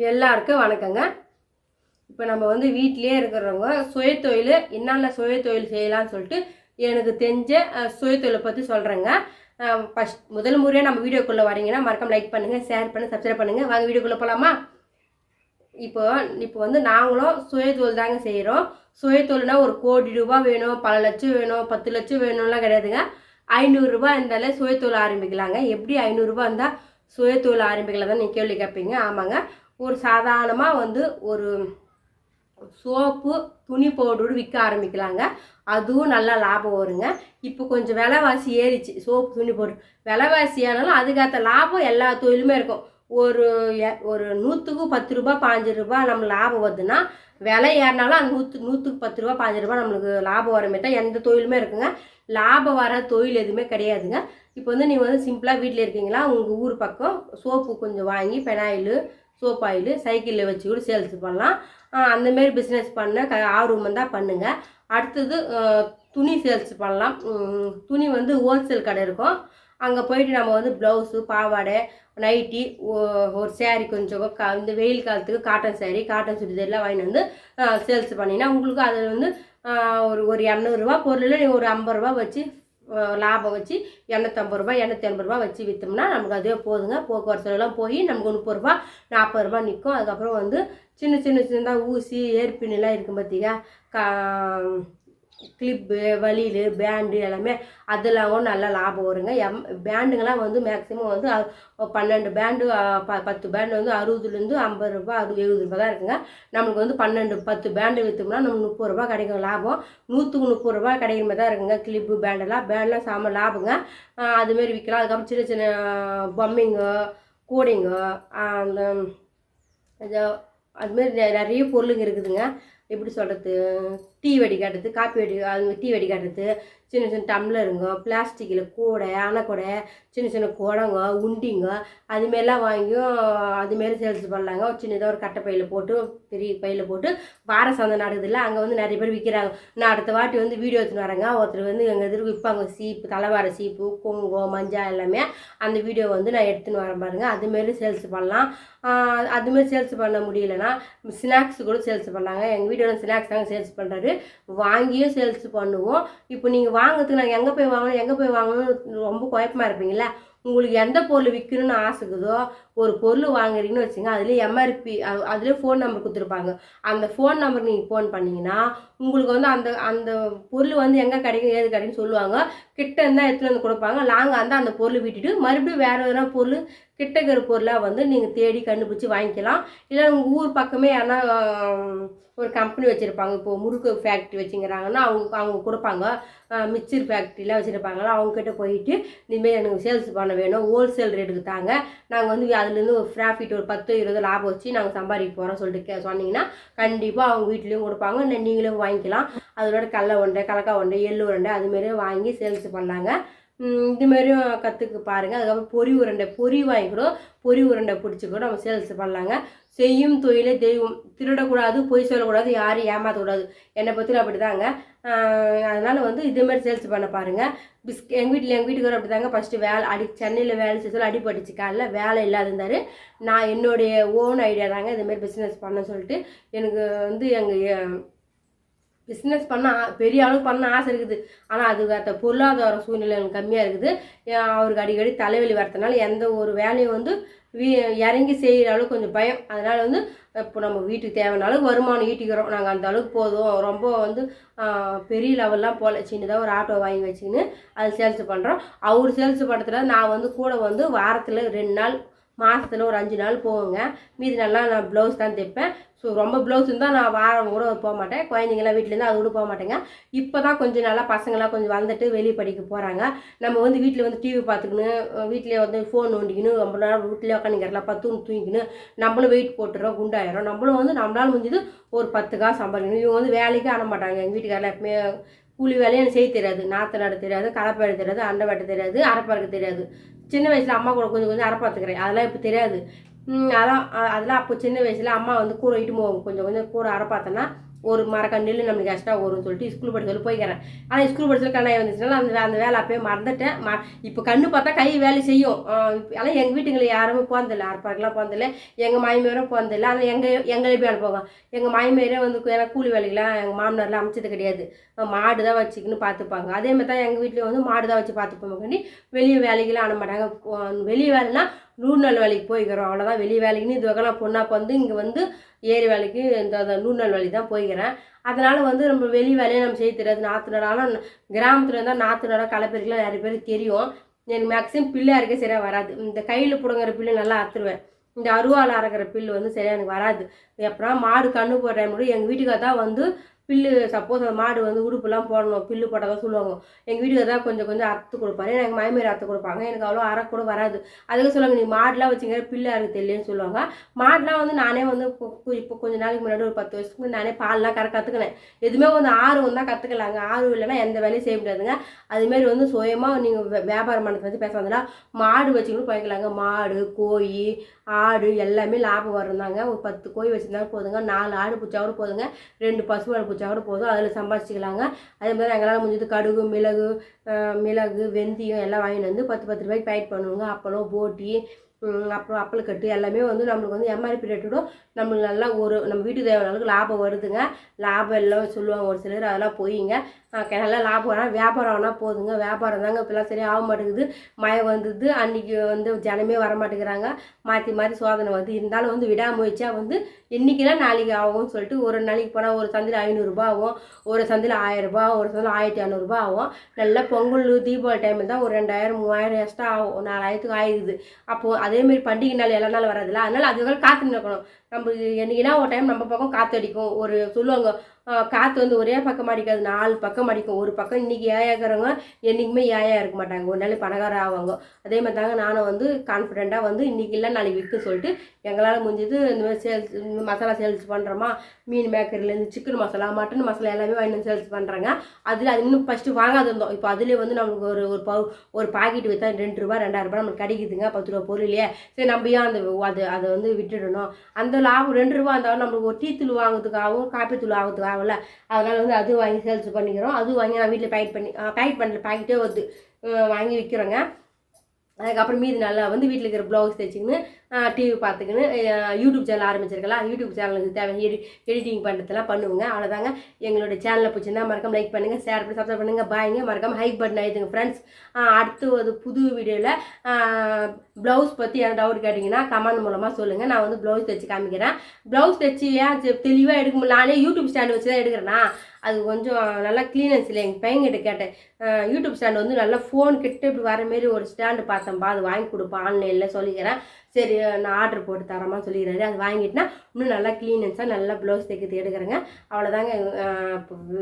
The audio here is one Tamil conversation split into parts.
எல்லாருக்கும் வணக்கங்க. இப்போ நம்ம வந்து வீட்டிலே இருக்கிறவங்க சுயதொழில் என்னென்ன சுயதொழில் செய்யலாம்னு சொல்லிட்டு எனக்கு தெரிஞ்ச சுயதொழிலை பற்றி சொல்கிறேங்க. முதல் முறையாக நம்ம வீடியோக்குள்ளே வரீங்கன்னா மறக்காம லைக் பண்ணுங்கள், ஷேர் பண்ணுங்கள், சப்ஸ்கிரைப் பண்ணுங்கள். வாங்க வீடியோக்குள்ளே போகலாமா? இப்போ வந்து நாங்களும் சுயதொழில் தாங்க செய்கிறோம். சுயதொழில்னா ஒரு கோடி ரூபாய் வேணும், பல லட்சம் வேணும், 10 லட்சம் வேணும்லாம் கிடையாதுங்க. 500 ரூபாய் இருந்தாலே சுயதொழில் ஆரம்பிக்கலாங்க. எப்படி 500 ரூபாய் இருந்தால் சுயதொழில் ஆரம்பிக்கலாம் தான் நீங்கள் கேள்வி கேட்பீங்க. ஆமாங்க, ஒரு சாதாரணமாக வந்து ஒரு சோப்பு துணி பவுடரு விற்க ஆரம்பிக்கலாங்க. அதுவும் நல்லா லாபம் வருங்க. இப்போ கொஞ்சம் விலைவாசி ஏறிச்சு. சோப்பு துணி பவுடர் விலைவாசி ஆனாலும் அதுக்கேற்ற லாபம் எல்லா தொழிலுமே இருக்கும். ஒரு ஒரு 100க்கு 10 ரூபா 15 ரூபா நம்ம லாபம் வருதுன்னா, விலை ஏறினாலும் அந்த 100க்கு 10 ரூபா 15 ரூபா நம்மளுக்கு லாபம் வரமே தான் எந்த தொழிலுமே இருக்குங்க. லாபம் வர தொழில் எதுவுமே கிடையாதுங்க. இப்போ வந்து நீங்கள் வந்து சிம்பிளாக வீட்டில் இருக்கீங்களா, உங்கள் ஊர் பக்கம் சோப்பு கொஞ்சம் வாங்கி பெனாயிலு சோப் ஆயில் சைக்கிளில் வச்சு கூட சேல்ஸ் பண்ணலாம். அந்தமாரி பிஸ்னஸ் பண்ண ஆர்வம் தான் பண்ணுங்கள். அடுத்தது துணி சேல்ஸ் பண்ணலாம். துணி வந்து ஹோல்சேல் கடை இருக்கும். அங்கே போயிட்டு நம்ம வந்து ப்ளவுஸு, பாவாடை, நைட்டி, ஒரு சேரீ கொஞ்சம் இந்த வெயில் காலத்துக்கு காட்டன் சேரீ, காட்டன் சுடிதார்லாம் வாங்கிட்டு வந்து சேல்ஸ் பண்ணிங்கன்னா உங்களுக்கு அதில் வந்து ஒரு 200 பொருளில் நீங்கள் ஒரு 50 ரூபா வச்சு லாபம் வச்சு 250 ரூபா 250 ரூபா வச்சு விற்றோம்னா நமக்கு அதே போதுங்க. போக்குவரத்துலாம் போய் நமக்கு 30 ரூபா 40 ரூபா நிற்கும். அதுக்கப்புறம் வந்து சின்னதாக ஊசி ஏற்பின்லாம் இருக்கும் பார்த்தியா, கிளிப்பு, வலியில், பேண்டு எல்லாமே அதெல்லாம் நல்லா லாபம் வருங்க. பேண்டுங்கெல்லாம் வந்து மேக்ஸிமம் வந்து 12 பேண்டு 10 பேண்டு வந்து 60லேருந்து 50 ரூபா 70 ரூபா தான் இருக்குங்க. நம்மளுக்கு வந்து 10 பேண்டு விற்றோம்னா நம்ம 30 ரூபா கிடைக்கும் லாபம். 100க்கு 30 ரூபா கிடைக்கிற மாதிரி தான் இருக்குங்க. கிளிப்பு பேண்டெல்லாம் சாம லாபங்க. அதுமாரி விற்கலாம். அதுக்கப்புறம் சின்ன பொம்மைங்க, கூடைங்க, அந்த அதுமாரி நிறைய பொருளுங்க இருக்குதுங்க. எப்படி சொல்கிறது, டீ வடிகட்டுறது, காப்பி அது டீ வடிகட்டுறது, சின்ன டம்ளருங்க, பிளாஸ்டிக்கில் கூடை, அணைக்கூடை, சின்ன குடங்க, உண்டிங்க, அதுமாரிலாம் வாங்கியும் அதுமாரி சேல்ஸ் பண்ணலாங்க. ஒரு சின்னதாக ஒரு கட்டை பையில் போட்டு பெரிய பையில் போட்டு வார சந்தை நடக்குதுல்ல, அங்கே வந்து நிறைய பேர் விற்கிறாங்க. நான் அடுத்த வாட்டி வந்து வீடியோ எடுத்துன்னு வரேங்க. ஒருத்தர் வந்து எங்கள் எதிர்க்கு விற்பாங்க சீப்பு, தலைவார சீப்பு, குங்குமம், மஞ்சள் எல்லாமே. அந்த வீடியோ வந்து நான் எடுத்துன்னு வரேன் பாருங்கள். அதுமாரி சேல்ஸ் பண்ணலாம். அதுமாரி சேல்ஸ் பண்ண முடியலன்னா ஸ்நாக்ஸ் கூட சேல்ஸ் பண்ணலாங்க. எங்கள் வீடியோவில் ஸ்நாக்ஸ் தாங்க சேல்ஸ் பண்ணுறாரு. வாங்கியும் சேல்ஸ் பண்ணுவோம். இப்போ நீங்கள் வாங்கிறதுக்கு நாங்கள் எங்கே போய் வாங்கணும்னு ரொம்ப குழப்பமாக இருப்பீங்களா? உங்களுக்கு எந்த பொருள் விற்கணும்னு ஆசைக்குதோ ஒரு பொருள் வாங்குறீங்கன்னு வச்சுங்க, அதுலேயே எம்ஆர்பி அதுலேயே ஃபோன் நம்பர் கொடுத்துருப்பாங்க. அந்த ஃபோன் நம்பர் நீங்கள் ஃபோன் பண்ணிங்கன்னா உங்களுக்கு வந்து அந்த அந்த பொருள் வந்து எங்கே கிடைக்கும் ஏது கிடைக்குன்னு சொல்லுவாங்க. கிட்ட இருந்தால் எடுத்துகிட்டு வந்து கொடுப்பாங்க. லாங்காக இருந்தால் அந்த பொருள் விட்டுட்டு மறுபடியும் வேறு எதனா பொருள் கிட்ட இருக்கிற பொருளாக வந்து நீங்கள் தேடி கண்டுபிடிச்சி வாங்கிக்கலாம். இல்லை உங்கள் ஊர் பக்கமே யாரா ஒரு கம்பெனி வச்சுருப்பாங்க. இப்போது முறுக்கு ஃபேக்ட்ரி வச்சுங்கிறாங்கன்னா அவங்க கொடுப்பாங்க. மிக்சர் ஃபேக்ட்ரிலாம் வச்சுருப்பாங்களா, அவங்கக்கிட்ட போயிட்டு இனிமேல் எனக்கு சேல்ஸ் பண்ண வேணும், ஹோல்சேல் ரேட்டுக்கு தாங்க, நாங்கள் வந்து அதுலேருந்து ஒரு ப்ராஃபிட் ஒரு 10-20 லாபம் வச்சு நாங்கள் சம்பாதிக்க போகிறோம் சொல்லிட்டு சொன்னீங்கன்னா கண்டிப்பாக அவங்க வீட்லேயும் கொடுப்பாங்க. நீங்களும் வாங்கிக்கலாம். அதோட கடலை உருண்டை, கலக்காய் உருண்டை, எள்ளு உருண்டை அதுமாரி வாங்கி சேல்ஸ் பண்ணலாங்க. இதுமாரியும் கற்றுக்கு பாருங்கள். அதுக்கப்புறம் பொரி வாங்கிக்கூடும், பொரி உருண்டை பிடிச்சி கூட நம்ம சேல்ஸ் பண்ணலாங்க. செய்யும் தொழிலே தெய்வம். திருடக்கூடாது, பொய் சொல்லக்கூடாது, யாரையும் ஏமாற்றக்கூடாது. என்னை பற்றி அப்படி தாங்க. அதனால் வந்து இதேமாதிரி சேல்ஸ் பண்ண பாருங்கள். எங்கள் வீட்டுக்காரர் அப்படி தாங்க. ஃபஸ்ட்டு சென்னையில் வேலை செய்ய சொல்லி அடிபட்டுச்சு காலில், வேலை இல்லாத இருந்தார். நான் என்னுடைய ஓன் ஐடியா தாங்க இதுமாரி பிஸ்னஸ் பண்ண சொல்லிட்டு எனக்கு வந்து எங்கள் பிஸ்னஸ் பண்ண பெரிய அளவுக்கு பண்ண ஆசை இருக்குது. ஆனால் அதுக்கு பொருளாதார சூழ்நிலை எனக்கு கம்மியாக இருக்குது. அவருக்கு அடிக்கடி தலைவலி வரதுனால எந்த ஒரு வேலையும் வந்து இறங்கி செய்கிற அளவுக்கு கொஞ்சம் பயம். அதனால் வந்து இப்போ நம்ம வீட்டுக்கு தேவையான அளவுக்கு வருமானம் ஈட்டிக்கிறோம். நாங்கள் அந்த அளவுக்கு போதும், ரொம்ப வந்து பெரிய லெவல்லாம் போகல. சின்னதாக ஒரு ஆட்டோ வாங்கி வச்சுக்கின்னு அது சேல்ஸ் பண்ணுறோம். அவர் சேல்ஸ் பண்ணுறதுல நான் வந்து கூட வந்து வாரத்தில் 2 நாள், மாதத்தில் ஒரு 5 நாள் போவேங்க. மீதி நல்லா நான் ப்ளவுஸ் தான் தைப்பேன். ஸோ ரொம்ப ப்ளவுஸ் இருந்தால் நான் வாரம் கூட போக மாட்டேன். குழந்தைங்களாம் வீட்டிலேருந்து அது கூட போக மாட்டேங்க. இப்போ தான் கொஞ்சம் நல்லா பசங்களாம் கொஞ்சம் வந்துட்டு வெளியே படிக்க போகிறாங்க. நம்ம வந்து வீட்டில் வந்து டிவி பார்த்துக்கின்னு, வீட்டிலே வந்து ஃபோன் நோண்டிக்கின்னு ரொம்ப நேரம் வீட்டிலே உட்காந்துக்கிறலாம், 10 தூங்கிக்கின்னு நம்மளும் வெயிட் போட்டுறோம், குண்டாயிரும். நம்மளும் வந்து நம்மளால் முடிஞ்சது ஒரு 10 காசு சம்பாதிக்கணும். இவங்க வந்து வேலைக்கு அனுப்ப மாட்டாங்க. எங்கள் வீட்டுக்காரில் எப்பவுமே கூலி வேலையும் எனக்கு செய்ய தெரியாது, நாற்று நட தெரியாது, கலப்பை தெரியாது, அண்டை வெட்ட தெரியாது, அரைப்பறக்க தெரியாது. சின்ன வயசில் அம்மா கூட கொஞ்சம் அரைப்பாத்துக்கிறேன், அதெல்லாம் இப்போ தெரியாது. அதெல்லாம் அப்போ சின்ன வயசில் அம்மா வந்து கூட இட்டு போவாங்க, கொஞ்சம் கூட அரைப்பாத்தேன்னா ஒரு மரக்கண்ணில் நம்மளுக்கு எக்ஸ்ட்ரா வரும்னு சொல்லிட்டு ஸ்கூல் படிச்சு சொல்லி போய்க்கிறேன். ஆனால் ஸ்கூல் படிச்சு கண்ணாய் வந்துச்சுனால அந்த வேலை அப்பயே மறந்துட்டேன். இப்போ கண்ணு பார்த்தா கை வேலை செய்யும். ஆனால் எங்கள் வீட்டுங்களை யாருமே போனதில்லை, ஆர்ப்பாக்கெலாம் போனதில்லை, எங்கள் மாமியாரும் போனதில்லை. ஆனால் எங்களை எப்படி அனுப்புவாங்க, எங்கள் மாமியாரே வந்து ஏன்னா கூலி வேலைக்கெலாம் எங்கள் மாமனார்லாம் அமைச்சது கிடையாது. மாடு தான் வச்சுக்கின்னு பார்த்துப்பாங்க. அதேமாதிரி தான் எங்கள் வீட்டில் வந்து மாடு தான் வச்சு பார்த்துப்போம். வெளியே வேலைக்கெலாம் அனுப்ப மாட்டாங்க. வெளியே வேலைன்னா 100 நாள் வேலைக்கு போய்க்கிறோம், அவ்வளோதான். வெளியே வேலைக்குன்னு இது வகை நான் பொண்ணாக்கு வந்து இங்கே வந்து ஏரி வேலைக்கு இந்த 100 நாள் வேலைக்கு தான் போய்க்கிறேன். அதனால் வந்து நம்ம வெளி வேலையை நம்ம செய்ய தெரியாது. நாற்று நட, ஆனால் கிராமத்தில் இருந்தால் நாற்று நட களைப்பறிக்கலாம் நிறைய பேருக்கு தெரியும். எனக்கு மேக்ஸிமம் பில்லு அரைக்க சரியாக வராது. இந்த கையில் பிடுங்குற பில்லு நல்லா அறுத்துருவேன். இந்த அருவாள் அரைக்கிற பில்லு வந்து சரியாக எனக்கு வராது. எப்படா மாடு கண்ணு போடுற டைம் கூட எங்கள் வீட்டுக்காக தான் வந்து பில்லு, சப்போஸ் அந்த மாடு வந்து உடுப்புலாம் போடணும், பில்லு போட்டால் தான் சொல்லுவாங்க. எங்கள் வீட்டுக்கு தான் கொஞ்சம் அறுத்து கொடுப்பாரு. எனக்கு மாமியார் அறுத்து கொடுப்பாங்க. எனக்கு அவ்வளோ அரைக்கூட வராது. அதுக்கு சொல்லுவாங்க, நீ மாடுலாம் வச்சுக்கிற பில்லு அறுக்க தெரியலன்னு சொல்லுவாங்க. மாடுலாம் வந்து நானே வந்து இப்போ கொஞ்சம் நாளைக்கு முன்னாடி ஒரு 10 வருஷத்துக்கு முன்னாடி நானே பால்லாம் கற்றுக்கினேன். எதுவுமே வந்து ஆர்வம் தான் கற்றுக்கலாங்க. ஆர்வம் இல்லைன்னா எந்த வேலையும் செய்ய முடியாதுங்க. அதுமாரி வந்து சுயமாக நீங்கள் வியாபாரம் பண்ணதை பற்றி பேசாதுன்னா மாடு வச்சுக்கிட்டு போய்க்கலாங்க. மாடு, கோழி, ஆடு எல்லாமே லாபம் வருந்தாங்க. ஒரு 10 கோழி வச்சுருந்தாலும் போதுங்க, 4 ஆடு பிடிச்சா கூட போதுங்க, 2 பசு ஆடு பிடிச்சா கூட போதும், அதில் சம்பாதிச்சிக்கலாங்க. அதே மாதிரி எங்களால் முடிஞ்சது கடுகு, மிளகு, வெந்தயம் எல்லாம் வாங்கிட்டு வந்து 10 ரூபாய்க்கு பேக் பண்ணுவோங்க. அப்பளம், போட்டி, அப்புறம் அப்பளக்கட்டு எல்லாமே வந்து நம்மளுக்கு வந்து எம்ஆர்பி ரேட்டோட நம்மளுக்கு நல்லா நம்ம வீட்டுக்கு தேவையான அளவுக்கு லாபம் வருதுங்க. லாபம் எல்லாம் சொல்லுவாங்க ஒரு சிலர், அதெல்லாம் போயிங்க. நல்லா லாபம் ஆனால் வியாபாரம் ஆனால் போதுங்க. வியாபாரம் தாங்க இப்போலாம் சரியாக ஆக மாட்டேங்குது. மழை வந்தது, அன்றைக்கி வந்து ஜனமே வர மாட்டேங்கிறாங்க. மாற்றி சோதனை வந்து இருந்தாலும் வந்து விடாமுயற்சியாக வந்து இன்றைக்கிலாம் நாளைக்கு ஆகும்னு சொல்லிட்டு ஒரு நாளைக்கு போனால் ஒரு சந்தையில் 500 ரூபா ஆகும், ஒரு சந்தையில் 1000 ரூபா, ஒரு சந்தையில் 1500 ரூபா ஆகும். நல்லா பொங்கல், தீபாவளி டைமில் தான் ஒரு 2000 3000 எக்ஸ்ட்ரா ஆகும், 4000க்கு ஆயிடுது. அப்போது அதேமாரி பண்டிகை நாள் எல்லா நாள் வரதில்ல, அதனால் அதுக்காக காத்து நிற்கணும். நம்ம என்றைக்குனா ஒரு டைம் நம்ம பக்கம் காற்று அடிக்கும். ஒரு சொல்லுவாங்க, காற்று வந்து ஒரே பக்கம் அடிக்காது, 4 பக்கம் அடிக்கும். ஒரு பக்கம் இன்றைக்கி ஏழையாக்கிறவங்க என்றைக்குமே ஏழையாக இருக்க மாட்டாங்க, ஒரு நாள் பணக்காரம் ஆவாங்க. அதே மாதிரி தாங்க நானும் வந்து கான்ஃபிடெண்ட்டாக வந்து இன்றைக்கி இல்லை நாளைக்கு விற்க சொல்லிட்டு எங்களால் முடிஞ்சது இந்த மாதிரி சேல்ஸ், மசாலா சேல்ஸ் பண்ணுறோமா, மீன் மேக்கர்லேருந்து சிக்கன் மசாலா, மட்டன் மசாலா எல்லாமே வாங்கி சேல்ஸ் பண்ணுறாங்க. அதில் அது இன்னும் ஃபஸ்ட்டு வாங்காத இருந்தோம். இப்போ அதிலே வந்து நம்மளுக்கு ஒரு பாக்கெட் விற்றா 2 ரூபா 2000 நம்மளுக்கு கிடைக்குதுங்க. 10 ரூபா பொருள் இல்லையே, சரி நம்ம ஏன் அதை வந்து விட்டுடணும். அந்த லாபம் 2 ரூபா இருந்தாலும் நம்மளுக்கு ஒரு டீ தூள் வாங்குறதுக்காகவும் காப்பி தூள் ஆகுறதுக்காகல, அதனால் வந்து அது வாங்கி சேல்ஸ் பண்ணிக்கிறோம். அது வாங்கி நான் வீட்டில் பேக்கெட் பண்ணுற பாக்கெட்டே வருது, வாங்கி விற்கிறோங்க. அதுக்கப்புறம் மீது நல்லா வந்து வீட்டில் இருக்கிற ப்ளவுஸ் தைச்சிக்கின்னு டிவி பார்த்துக்கின்னு யூடியூப் சேனல் ஆரம்பிச்சிருக்கலாம். யூடியூப் சேனலுக்கு தேவை எடிட்டிங் பண்ணுறதுலாம் பண்ணுவோங்க. அவ்வளோதாங்க. எங்களோட சேனலை பிடிச்சிருந்தா மறக்காம லைக் பண்ணுங்கள், ஷேர் பண்ணி சப்ஸ்கிரைப் பண்ணுங்கள். பாய்ங்க. மறக்காமல் ஹைக் பட்டன் ஆயிடுங்க ஃப்ரெண்ட்ஸ். அடுத்து ஒரு புது வீடியோவில் ப்ளவுஸ் பற்றி என்ன டவுட் கேட்டிங்கன்னா கமெண்ட் மூலமாக சொல்லுங்கள். நான் வந்து ப்ளவுஸ் தைச்சி காமிக்கிறேன். ப்ளவுஸ் தைச்சி ஏன் தெளிவாக எடுக்க முடியல, நானே யூடியூப் ஸ்டாண்ட் வச்சு தான் எடுக்கிறேன்னா அது கொஞ்சம் நல்லா க்ளீனன்ஸ் இல்லை. எங்கள் பையன்கிட்ட கேட்டேன், யூடியூப் ஸ்டாண்ட் வந்து நல்லா ஃபோன் கிட்ட இப்படி வர மாரி ஒரு ஸ்டாண்டு பார்த்தேன்ப்பா, அது வாங்கி கொடுப்பா ஆன்லைனில் சொல்லிக்கிறேன். சரி நான் ஆர்டர் போட்டு தரமா சொல்லிக்கிறாரு. அது வாங்கிட்டுனா இன்னும் நல்லா க்ளீனன்ஸாக நல்லா ப்ளவுஸ் தைக்கிறது எடுக்கிறேங்க. அவ்வளோதாங்க.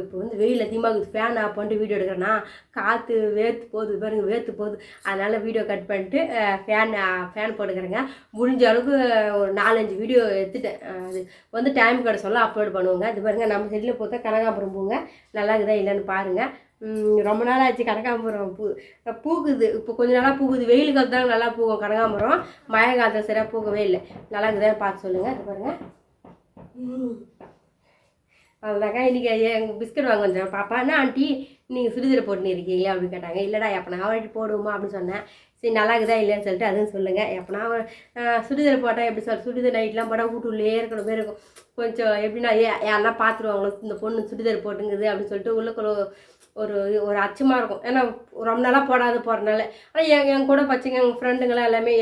இப்போ வந்து வெயில் அதிகமாக ஃபேன் ஆஃப் பண்ணிட்டு வீடியோ எடுக்கிறேன்னா காற்று வேர்த்து போகுது பாருங்க, வேர்த்து போகுது. அதனால் வீடியோ கட் பண்ணிட்டு ஃபேன் போட்டுக்கிறேங்க. முடிஞ்ச அளவுக்கு ஒரு 4-5 வீடியோ எடுத்துட்டேன். அது வந்து டைம் கடை சொல்ல அப்லோட் பண்ணுவோங்க. இது பாருங்கள், நம்ம செடியில் பார்த்தா கனகாம்பரம் பூங்க நல்லா இருக்குதா இல்லைன்னு பாருங்கள். ரொம்ப நாள் ஆச்சு கனகாம்பரம் பூக்குது. இப்போ கொஞ்சம் நாளாக பூக்குது. வெயில் காலத்து தான் நல்லா பூக்கும் கனகாம்பரம், மழை காலத்தில் சரியாக பூக்கவே இல்லை. நல்லா இருக்குதான் பார்த்து சொல்லுங்கள். இது பாருங்கள். அவ்வளோதாங்க. இன்றைக்கி எங்கள் பிஸ்கட் வாங்க வந்தேன். பாப்பா என்ன ஆண்டி நீங்கள் சுடிதார் போட்டுன்னு இருக்கீங்களா அப்படின்னு கேட்டாங்க. இல்லைடா எப்போ நான் போடுவோமா அப்படின்னு சொன்னேன். சரி நல்லா இருக்குதா இல்லைன்னு சொல்லிட்டு அதுவும் சொல்லுங்கள். எப்போனா சுடிதார் போட்டால் எப்படி சுடிதார் நைட்லாம் போட்டால் வீட்டுள்ளே இருக்கணும் பேர் இருக்கும். கொஞ்சம் எப்படின்னா யாருன்னா பார்த்துருவாங்களோ இந்த பொண்ணு சுடிதார் போட்டுங்குது அப்படின்னு சொல்லிட்டு உள்ளுக்குள்ள ஒரு அச்சமாக இருக்கும். ஏன்னா ரொம்ப நாளாக போடுறதுனால. ஆனால் என் கூட பச்சைங்க எங்கள் ஃப்ரெண்டுங்களாம் எல்லாமே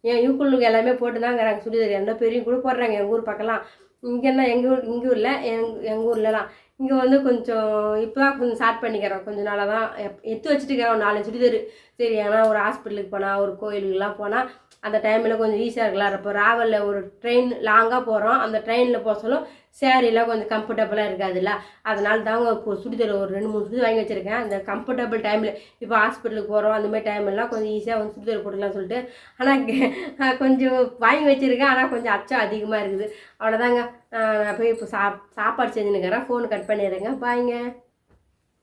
என் யூக்குள்ளுக்கு எல்லாமே போட்டு தான் இருக்கிறாங்க சுடிதார். எந்த பெரியும் கூட போடுறாங்க எங்கள் ஊர் பக்கம்லாம். இங்கேன்னா எங்கள் ஊரில் எங்கள் ஊர்லலாம் இங்கே வந்து கொஞ்சம் இப்போ தான் கொஞ்சம் ஸ்டார்ட் பண்ணிக்கிறோம். கொஞ்சம் நாளாக தான் எடுத்து வச்சுட்டு இருக்கிறோம் 4 சுடிதார். சரி ஏன்னா ஒரு ஹாஸ்பிட்டலுக்கு போனால் ஒரு கோயிலுக்கெலாம் போனால் அந்த டைமில் கொஞ்சம் ஈஸியாக இருக்கலாம். இப்போ ராவலில் ஒரு ட்ரெயின் லாங்காக போகிறோம், அந்த ட்ரெயினில் போக சொல்லும் சேரீலாம் கொஞ்சம் கம்ஃபர்டபுளாக இருக்காதுல்ல. அதனால தாங்க இப்போ சுடிதார் ஒரு 2-3 சுடிதார் வாங்கி வச்சுருக்கேன். அந்த கம்ஃபர்டபுள் டைமில் இப்போ ஹாஸ்பிட்டலுக்கு போகிறோம் அந்தமாதிரி டைம்லாம் கொஞ்சம் ஈஸியாக வந்து சுடிதார் போட்டுக்கலாம்னு சொல்லிட்டு ஆனால் கொஞ்சம் வாங்கி வச்சுருக்கேன். ஆனால் கொஞ்சம் அச்சம் அதிகமாக இருக்குது. அவ்வளோதாங்க. நான் போய் இப்போ சாப்பாடு செஞ்சுன்னுக்கிறேன். ஃபோன் கட் பண்ணிடுறேங்க. பாய்ங்க.